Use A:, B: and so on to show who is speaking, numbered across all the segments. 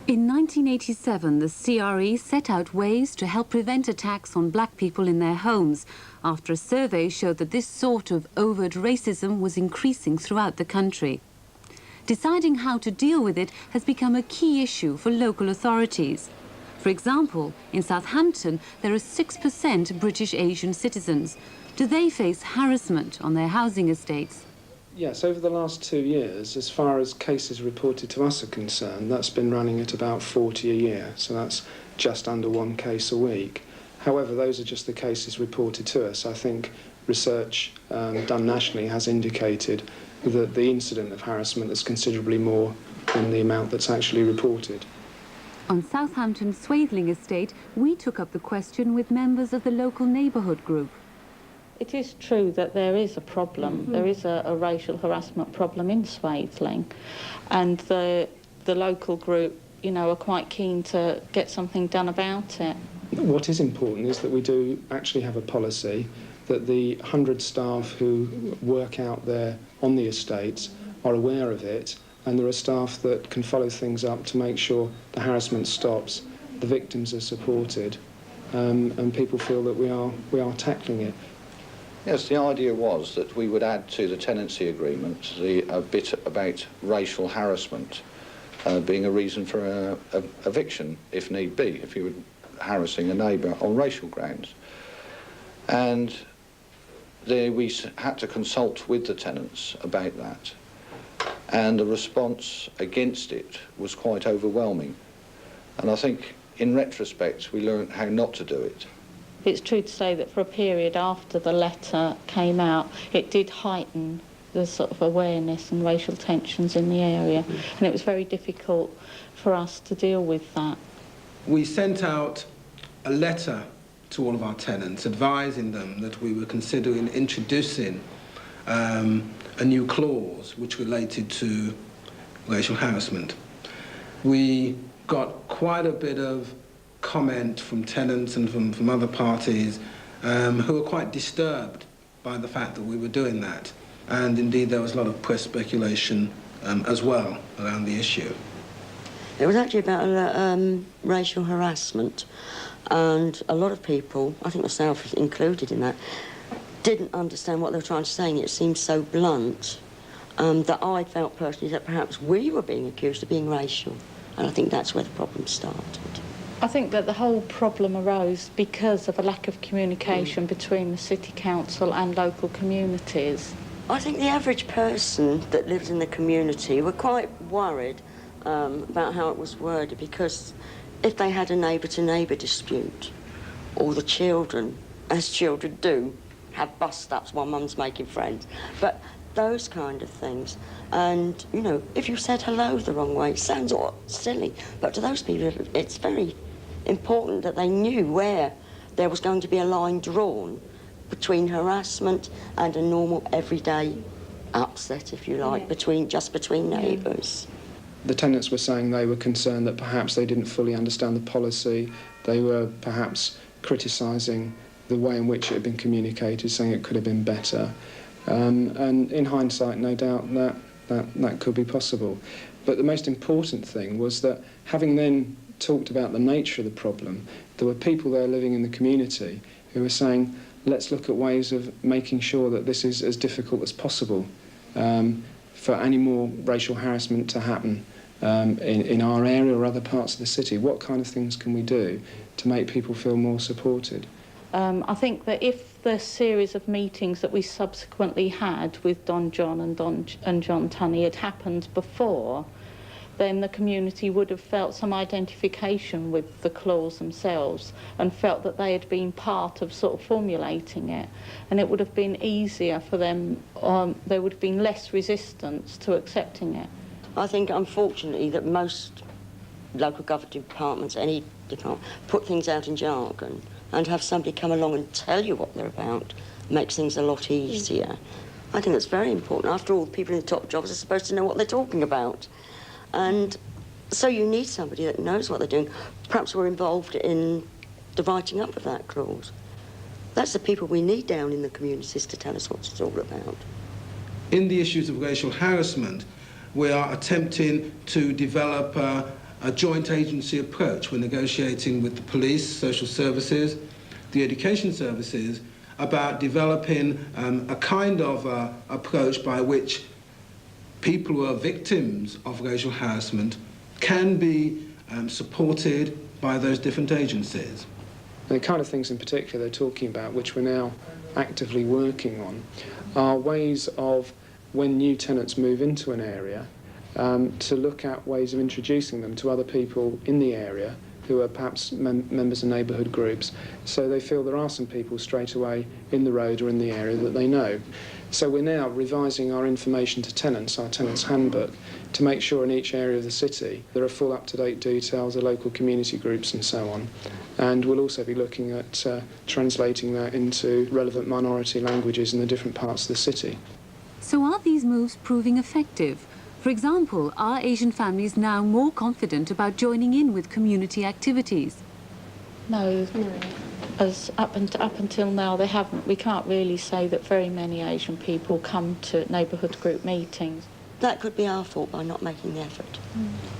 A: In 1987, the CRE set out ways to help prevent attacks on black people in their homes, after a survey showed that this sort of overt racism was increasing throughout the country. Deciding how to deal with it has become a key issue for local authorities. For example, in Southampton, there are 6% British Asian citizens. Do they face harassment on their housing estates?
B: Yes, over the last 2 years, as far as cases reported to us are concerned, that's been running at about 40 a year, so that's just under 1 case a week. However, those are just the cases reported to us. I think research done nationally has indicated that the incident of harassment is considerably more than the amount that's actually reported.
A: On Southampton's Swaythling estate, we took up the question with members of the local neighbourhood group.
C: It is true that there is a problem. There is a racial harassment problem in Swaythling, and the local group, you know, are quite keen to get something done about it.
B: What is important is that we do actually have a policy that the 100 staff who work out there on the estates are aware of it, and there are staff that can follow things up to make sure the harassment stops, the victims are supported, and people feel that we are tackling it.
D: Yes, the idea was that we would add to the tenancy agreement a bit about racial harassment being a reason for eviction, if need be, if you were harassing a neighbour on racial grounds. And we had to consult with the tenants about that. And the response against it was quite overwhelming. And I think, in retrospect, we learned how not to do it.
C: It's true to say that for a period after the letter came out, it did heighten the sort of awareness and racial tensions in the area, and it was very difficult for us to deal with that.
E: We sent out a letter to all of our tenants advising them that we were considering introducing a new clause which related to racial harassment. We got quite a bit of comment from tenants and from other parties who were quite disturbed by the fact that we were doing that. And indeed there was a lot of press speculation as well around the issue.
F: It was actually about racial harassment, and a lot of people, I think myself included in that, didn't understand what they were trying to say, and it seemed so blunt that I felt personally that perhaps we were being accused of being racial, and I think that's where the problem started.
C: I think that the whole problem arose because of a lack of communication between the City Council and local communities.
F: I think the average person that lives in the community were quite worried about how it was worded, because if they had a neighbour-to-neighbour dispute, or the children, as children do, have bust-ups while mum's making friends, but those kind of things. And, you know, if you said hello the wrong way, it sounds silly, but to those people it's very important that they knew where there was going to be a line drawn between harassment and a normal everyday upset, if you like, between neighbours.
B: The tenants were saying they were concerned that perhaps they didn't fully understand the policy. They were perhaps criticising the way in which it had been communicated, saying it could have been better. And in hindsight, no doubt that could be possible. But the most important thing was that, having then talked about the nature of the problem, there were people there living in the community who were saying, let's look at ways of making sure that this is as difficult as possible for any more racial harassment to happen in our area or other parts of the city. What kind of things can we do to make people feel more supported?
C: I think that if the series of meetings that we subsequently had with Don John and John Tunney had happened before, then the community would have felt some identification with the clause themselves and felt that they had been part of sort of formulating it, and it would have been easier for them, there would have been less resistance to accepting it.
F: I think, unfortunately, that most local government departments, any department, put things out in jargon, and have somebody come along and tell you what they're about makes things a lot easier. I think that's very important. After all, people in the top jobs are supposed to know what they're talking about. And so you need somebody that knows what they're doing. Perhaps we're involved in the writing up of that clause. That's the people we need down in the communities to tell us what it's all about.
E: In the issues of racial harassment, we are attempting to develop a joint agency approach. We're negotiating with the police, social services, the education services, about developing a kind of approach by which people who are victims of racial harassment can be supported by those different agencies.
B: And the kind of things in particular they're talking about, which we're now actively working on, are ways of, when new tenants move into an area, to look at ways of introducing them to other people in the area who are perhaps members of neighbourhood groups, so they feel there are some people straight away in the road or in the area that they know. So we're now revising our information to tenants, our tenants' handbook, to make sure in each area of the city there are full up-to-date details of local community groups and so on. And we'll also be looking at translating that into relevant minority languages in the different parts of the city.
A: So are these moves proving effective? For example, are Asian families now more confident about joining in with community activities?
C: No. As up until now, they haven't. We can't really say that very many Asian people come to neighbourhood group meetings.
F: That could be our fault by not making the effort.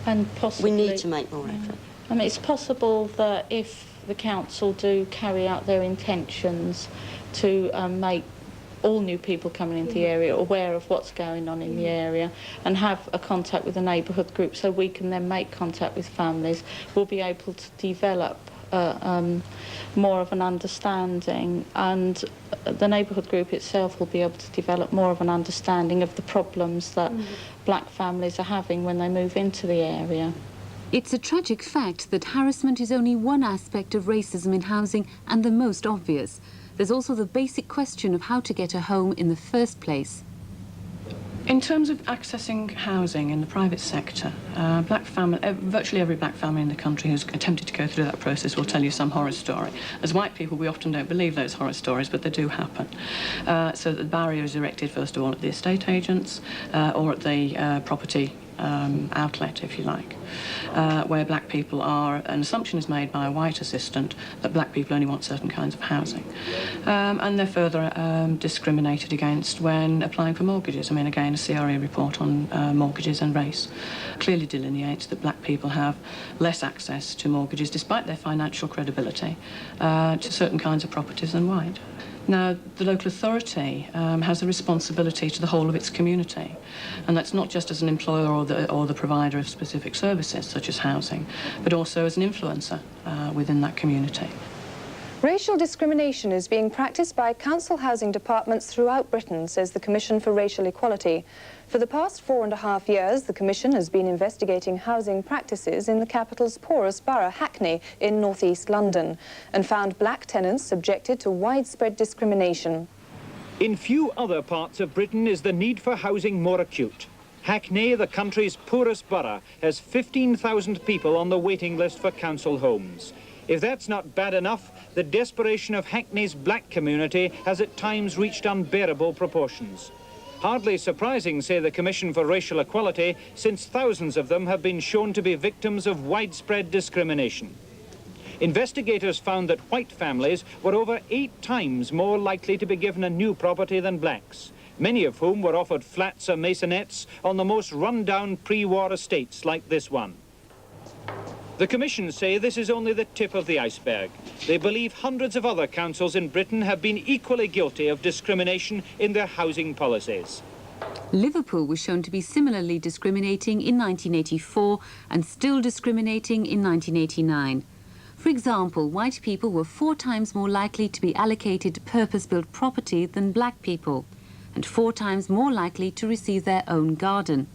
C: And possibly...
F: We need to make more effort.
C: I mean, it's possible that if the council do carry out their intentions to make all new people coming into the area aware of what's going on in the area and have a contact with the neighbourhood group so we can then make contact with families, we'll be able to develop more of an understanding, and the neighbourhood group itself will be able to develop more of an understanding of the problems that black families are having when they move into the area.
A: It's a tragic fact that harassment is only one aspect of racism in housing and the most obvious. There's also the basic question of how to get a home in the first place.
G: In terms of accessing housing in the private sector, virtually every black family in the country who's attempted to go through that process will tell you some horror story. As white people, we often don't believe those horror stories, but they do happen. So the barrier is erected, first of all, at the estate agents or at the property outlet, if you like, where black people are. An assumption is made by a white assistant that black people only want certain kinds of housing. And they're further discriminated against when applying for mortgages. I mean, again, a CRE report on mortgages and race clearly delineates that black people have less access to mortgages, despite their financial credibility, to certain kinds of properties than white. Now, the local authority has a responsibility to the whole of its community, and that's not just as an employer or the provider of specific services, such as housing, but also as an influencer within that community.
H: Racial discrimination is being practiced by council housing departments throughout Britain, says the Commission for Racial Equality. For the past 4.5 years, the Commission has been investigating housing practices in the capital's poorest borough, Hackney, in north-east London, and found black tenants subjected to widespread discrimination.
I: In few other parts of Britain is the need for housing more acute. Hackney, the country's poorest borough, has 15,000 people on the waiting list for council homes. If that's not bad enough, the desperation of Hackney's black community has at times reached unbearable proportions. Hardly surprising, say the Commission for Racial Equality, since thousands of them have been shown to be victims of widespread discrimination. Investigators found that white families were over 8 times more likely to be given a new property than blacks, many of whom were offered flats or maisonettes on the most run-down pre-war estates like this one. The Commission say this is only the tip of the iceberg. They believe hundreds of other councils in Britain have been equally guilty of discrimination in their housing policies.
A: Liverpool was shown to be similarly discriminating in 1984 and still discriminating in 1989. For example, white people were 4 times more likely to be allocated purpose-built property than black people, and 4 times more likely to receive their own garden.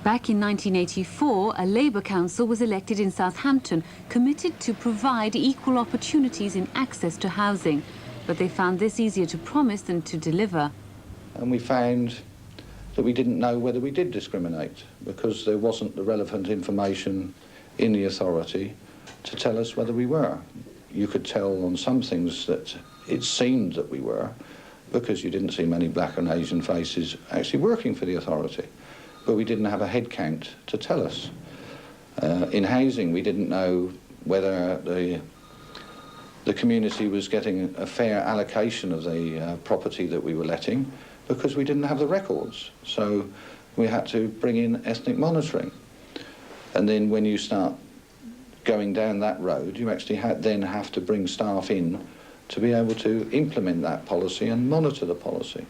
A: Back in 1984, a Labour council was elected in Southampton, committed to provide equal opportunities in access to housing, but they found this easier to promise than to deliver.
D: And we found that we didn't know whether we did discriminate because there wasn't the relevant information in the authority to tell us whether we were. You could tell on some things that it seemed that we were because you didn't see many black and Asian faces actually working for the authority. But we didn't have a head count to tell us. In housing, we didn't know whether the community was getting a fair allocation of the property that we were letting because we didn't have the records. So we had to bring in ethnic monitoring. And then when you start going down that road, you actually then have to bring staff in to be able to implement that policy and monitor the policy.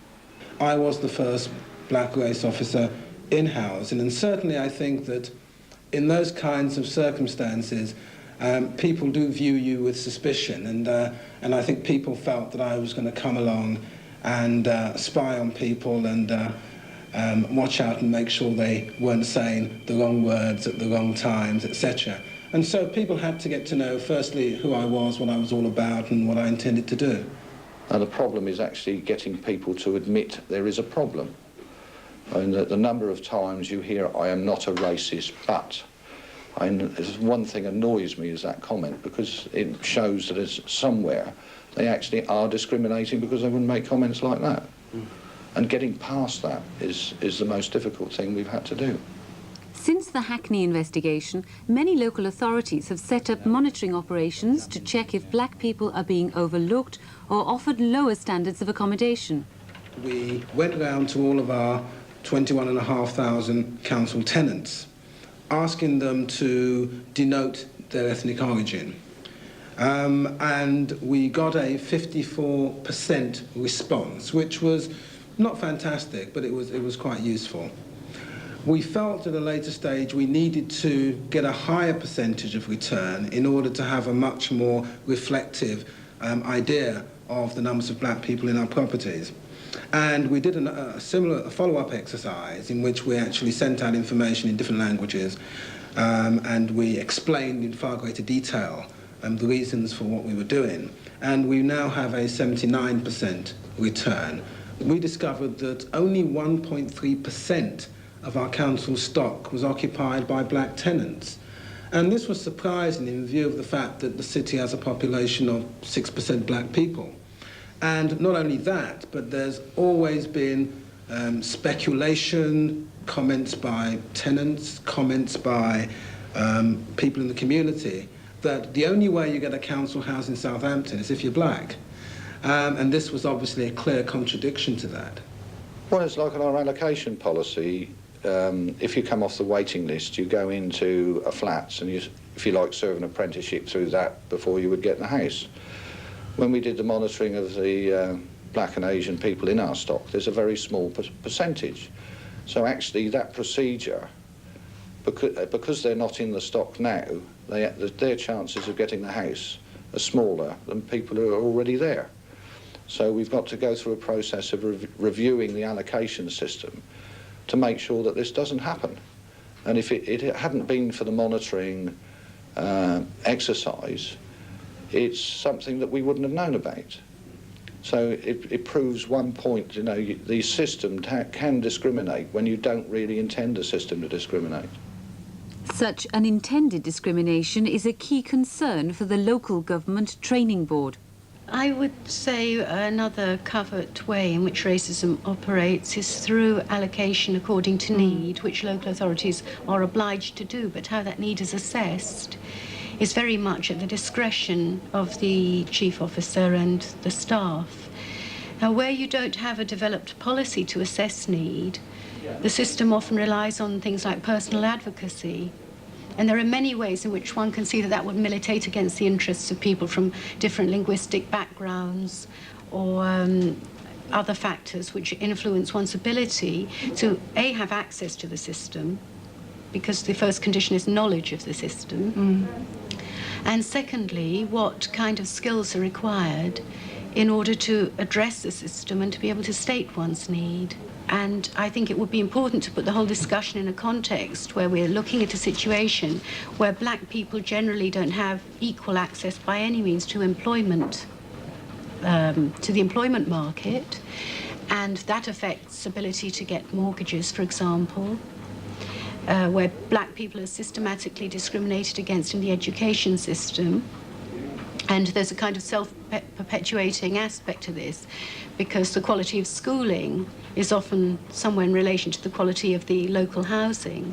E: I was the first black race officer in housing, and certainly I think that in those kinds of circumstances, people do view you with suspicion, and I think people felt that I was going to come along and spy on people and watch out and make sure they weren't saying the wrong words at the wrong times, etc. And so people had to get to know, firstly, who I was, what I was all about, and what I intended to do.
D: And the problem is actually getting people to admit there is a problem. And the number of times you hear, I am not a racist, but. One thing annoys me is that comment, because it shows that it's somewhere they actually are discriminating because they wouldn't make comments like that. And getting past that is the most difficult thing we've had to do.
A: Since the Hackney investigation, many local authorities have set up monitoring operations to check if black people are being overlooked or offered lower standards of accommodation.
E: We went round to all of our 21,500 council tenants, asking them to denote their ethnic origin. And we got a 54% response, which was not fantastic, but it was quite useful. We felt at a later stage we needed to get a higher percentage of return in order to have a much more reflective idea of the numbers of black people in our properties. And we did a similar follow-up exercise in which we actually sent out information in different languages, and we explained in far greater detail the reasons for what we were doing. And we now have a 79% return. We discovered that only 1.3% of our council stock was occupied by black tenants. And this was surprising in view of the fact that the city has a population of 6% black people. And not only that, but there's always been speculation, comments by tenants, comments by people in the community, that the only way you get a council house in Southampton is if you're black. And this was obviously a clear contradiction to that.
D: Well, it's like our allocation policy. If you come off the waiting list, you go into a flats and you, if you like, serve an apprenticeship through that before you would get the house. When we did the monitoring of the black and Asian people in our stock, there's a very small percentage. So actually that procedure, because they're not in the stock now, their chances of getting the house are smaller than people who are already there. So we've got to go through a process of reviewing the allocation system to make sure that this doesn't happen. And if it hadn't been for the monitoring exercise, it's something that we wouldn't have known about. So it proves one point, you know, the system can discriminate when you don't really intend the system to discriminate.
A: Such unintended discrimination is a key concern for the local government training board.
J: I would say another covert way in which racism operates is through allocation according to need, which local authorities are obliged to do, but how that need is assessed is very much at the discretion of the chief officer and the staff. Now, where you don't have a developed policy to assess need, the system often relies on things like personal advocacy. And there are many ways in which one can see that that would militate against the interests of people from different linguistic backgrounds or other factors which influence one's ability to, A, have access to the system, because the first condition is knowledge of the system, and secondly, what kind of skills are required in order to address the system and to be able to state one's need. And I think it would be important to put the whole discussion in a context where we're looking at a situation where black people generally don't have equal access by any means to employment, to the employment market, and that affects ability to get mortgages, for example, where black people are systematically discriminated against in the education system. And there's a kind of self-perpetuating aspect to this, because the quality of schooling is often somewhere in relation to the quality of the local housing.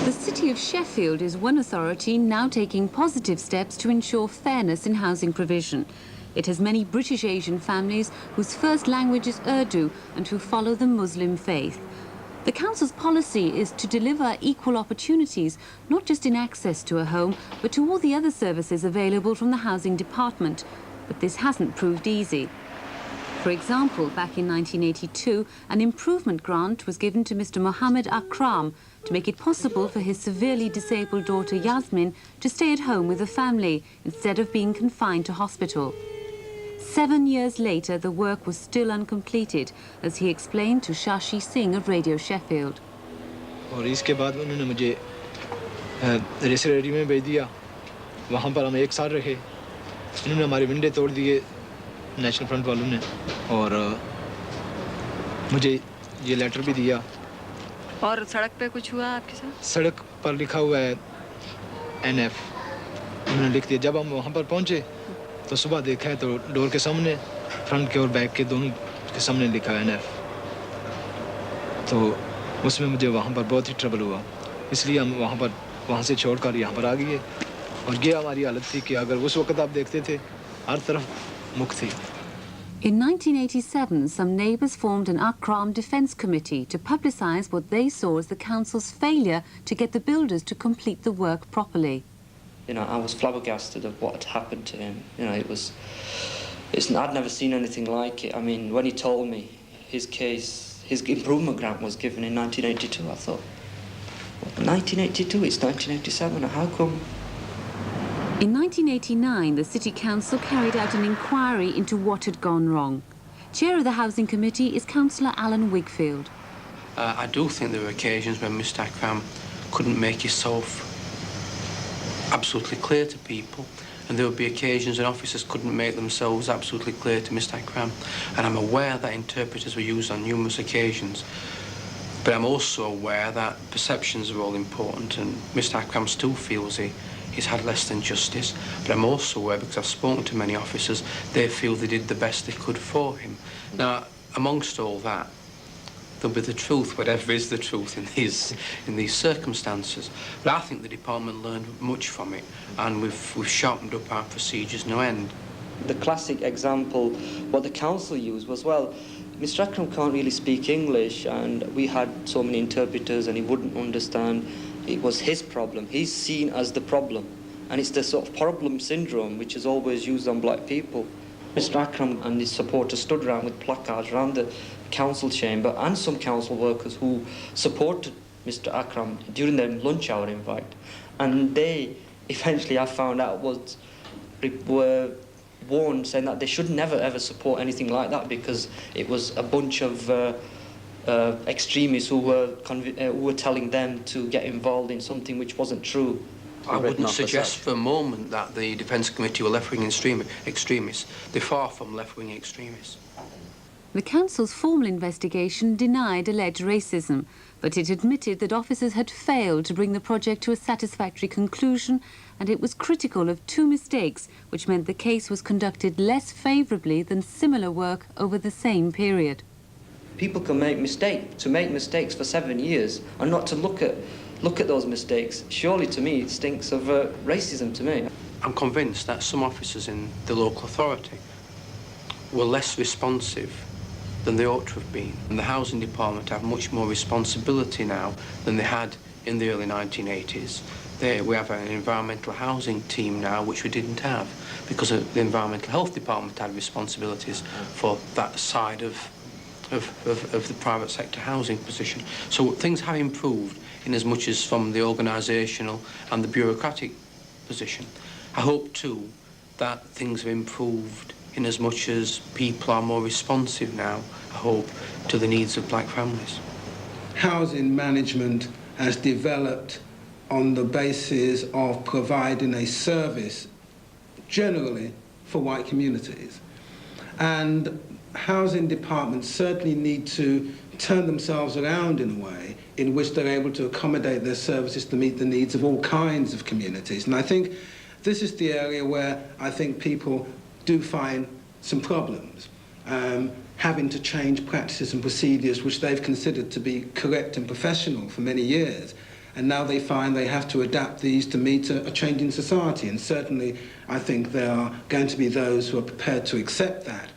A: The City of Sheffield is one authority now taking positive steps to ensure fairness in housing provision. It has many British Asian families whose first language is Urdu and who follow the Muslim faith. The council's policy is to deliver equal opportunities, not just in access to a home, but to all the other services available from the housing department. But this hasn't proved easy. For example, back in 1982, an improvement grant was given to Mr. Mohammed Akram to make it possible for his severely disabled daughter Yasmin to stay at home with the family instead of being confined to hospital. 7 years later, the work was still uncompleted, as he explained to Shashi Singh of Radio Sheffield.
K: और इसके बाद उन्होंने मुझे residency में भेज दिया। वहाँ पर हम 1 साल रहे। इन्होंने हमारे विंडे तोड़ दिए नेशनल फ्रंट वालों ने, और मुझे ये लेटर भी दिया।
L: और सड़क पे कुछ हुआ आपके साथ?
K: सड़क पर लिखा हुआ है NF, उन्होंने लिख दिया। जब हम वहाँ पर पहुँचे तो सुबह देखा है तो डोर के सामने, फ्रंट के और बैक के दोनों के सामने लिखा है NF। तो उसमें मुझे वहाँ पर बहुत ही ट्रबल हुआ, इसलिए हम वहाँ से छोड़कर यहाँ पर आ गए। और ये हमारी हालत थी कि अगर उस वक्त आप देखते थे हर तरफ मुक्त थी।
A: In 1987, some neighbours formed an Akram Defence Committee to publicise what they saw as the council's failure to get the builders to complete the work properly.
M: You know, I was flabbergasted of what had happened to him. You know, I'd never seen anything like it. I mean, when he told me his case, his improvement grant was given in 1982, I thought, what, 1982? It's 1987, how come?
A: In 1989, the City Council carried out an inquiry into what had gone wrong. Chair of the Housing Committee is Councillor Alan Wigfield.
N: I do think there were occasions when Mr Akram couldn't make himself absolutely clear to people, and there would be occasions when officers couldn't make themselves absolutely clear to Mr Akram, and I'm aware that interpreters were used on numerous occasions, but I'm also aware that perceptions are all important, and Mr Akram still feels he's had less than justice, but I'm also aware, because I've spoken to many officers, they feel they did the best they could for him. Now, amongst all that, there'll be the truth, whatever is the truth in these circumstances. But I think the department learned much from it, and we've sharpened up our procedures no end.
M: The classic example, what the council used was, well, Mr Akram can't really speak English, and we had so many interpreters and he wouldn't understand. It was his problem. He's seen as the problem. And it's the sort of problem syndrome which is always used on black people. Mr Akram and his supporters stood around with placards around the council chamber, and some council workers who supported Mr Akram during their lunch hour, in fact. And they, eventually I found out, were warned, saying that they should never ever support anything like that, because it was a bunch of extremists who were telling them to get involved in something which wasn't true.
N: I wouldn't suggest for a moment that the Defence Committee were left-wing extremists. They're far from left-wing extremists.
A: The council's formal investigation denied alleged racism, but it admitted that officers had failed to bring the project to a satisfactory conclusion, and it was critical of 2 mistakes, which meant the case was conducted less favourably than similar work over the same period.
M: People can make mistakes. To make mistakes for 7 years and not to look at those mistakes, surely to me it stinks of racism to me.
N: I'm convinced that some officers in the local authority were less responsive than they ought to have been. And the housing department have much more responsibility now than they had in the early 1980s. We have an environmental housing team now, which we didn't have, because the environmental health department had responsibilities for that side of the private sector housing position. So things have improved in as much as from the organisational and the bureaucratic position. I hope too that things have improved in as much as people are more responsive now, I hope, to the needs of black families.
E: Housing management has developed on the basis of providing a service generally for white communities. And housing departments certainly need to turn themselves around in a way in which they're able to accommodate their services to meet the needs of all kinds of communities. And I think this is the area where I think people do find some problems, having to change practices and procedures which they've considered to be correct and professional for many years. And now they find they have to adapt these to meet a changing society. And certainly I think there are going to be those who are prepared to accept that.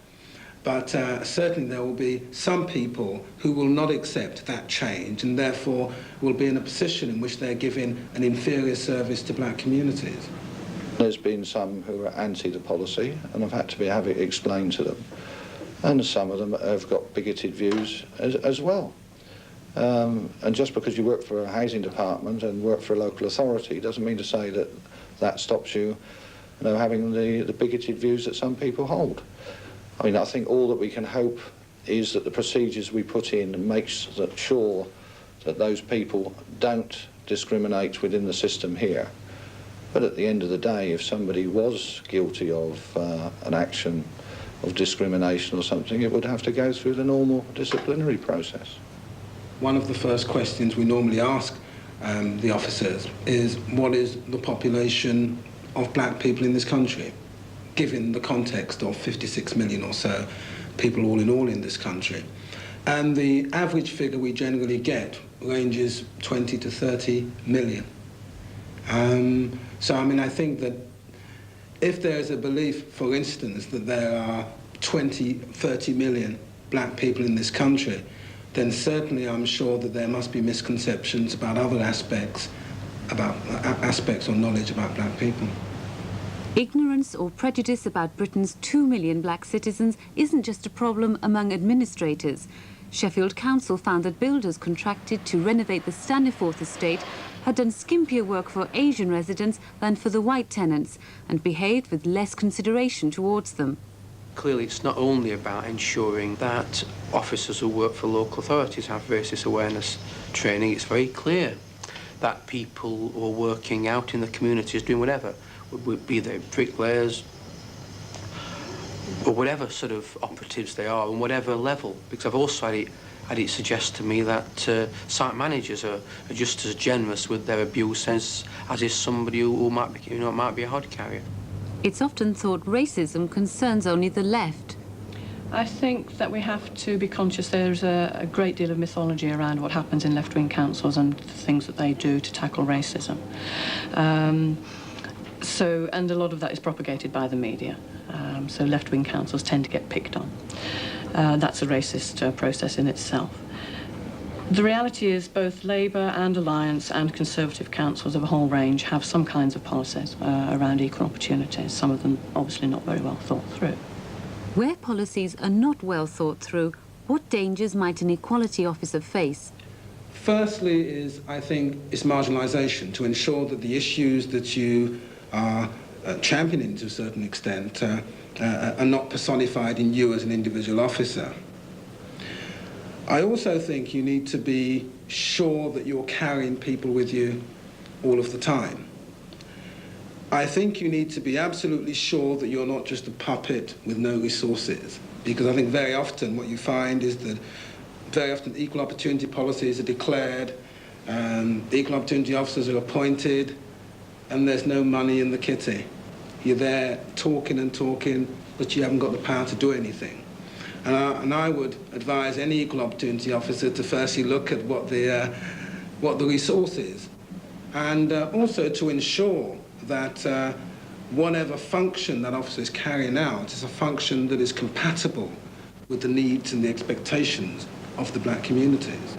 E: But certainly there will be some people who will not accept that change and therefore will be in a position in which they're giving an inferior service to black communities.
D: There's been some who are anti the policy, and I've had to have it explained to them. And some of them have got bigoted views as well. And just because you work for a housing department and work for a local authority doesn't mean to say that that stops you, having the bigoted views that some people hold. I mean, I think all that we can hope is that the procedures we put in makes sure that those people don't discriminate within the system here. But at the end of the day, if somebody was guilty of an action of discrimination or something, it would have to go through the normal disciplinary process.
E: One of the first questions we normally ask the officers is, what is the population of black people in this country, given the context of 56 million or so people all in this country? And the average figure we generally get ranges 20 to 30 million. So, I mean, I think that if there is a belief, for instance, that there are 20, 30 million black people in this country, then certainly I'm sure that there must be misconceptions about other aspects or knowledge about black people.
A: Ignorance or prejudice about Britain's 2 million black citizens isn't just a problem among administrators. Sheffield Council found that builders contracted to renovate the Staniforth estate had done skimpier work for Asian residents than for the white tenants and behaved with less consideration towards them.
N: Clearly, it's not only about ensuring that officers who work for local authorities have racist awareness training. It's very clear that people who are working out in the communities doing whatever, be they bricklayers or whatever sort of operatives they are, on whatever level, because I've also had it suggest to me that site managers are just as generous with their abuse as is somebody who might be a hod carrier.
A: It's often thought racism concerns only the left.
G: I think that we have to be conscious there's a great deal of mythology around what happens in left-wing councils and the things that they do to tackle racism. And a lot of that is propagated by the media. So left-wing councils tend to get picked on. That's a racist process in itself. The reality is both Labour and Alliance and Conservative councils of a whole range have some kinds of policies around equal opportunities, some of them obviously not very well thought through.
A: Where policies are not well thought through, what dangers might an equality officer face?
E: Firstly is, I think, is marginalisation, to ensure that the issues that you are championing to a certain extent are not personified in you as an individual officer. I also think you need to be sure that you're carrying people with you all of the time. I think you need to be absolutely sure that you're not just a puppet with no resources, because I think very often what you find is that very often equal opportunity policies are declared, equal opportunity officers are appointed, and there's no money in the kitty. You're there talking and talking, but you haven't got the power to do anything. And I would advise any equal opportunity officer to firstly look at what the resource is, and also to ensure that whatever function that officer is carrying out is a function that is compatible with the needs and the expectations of the black communities.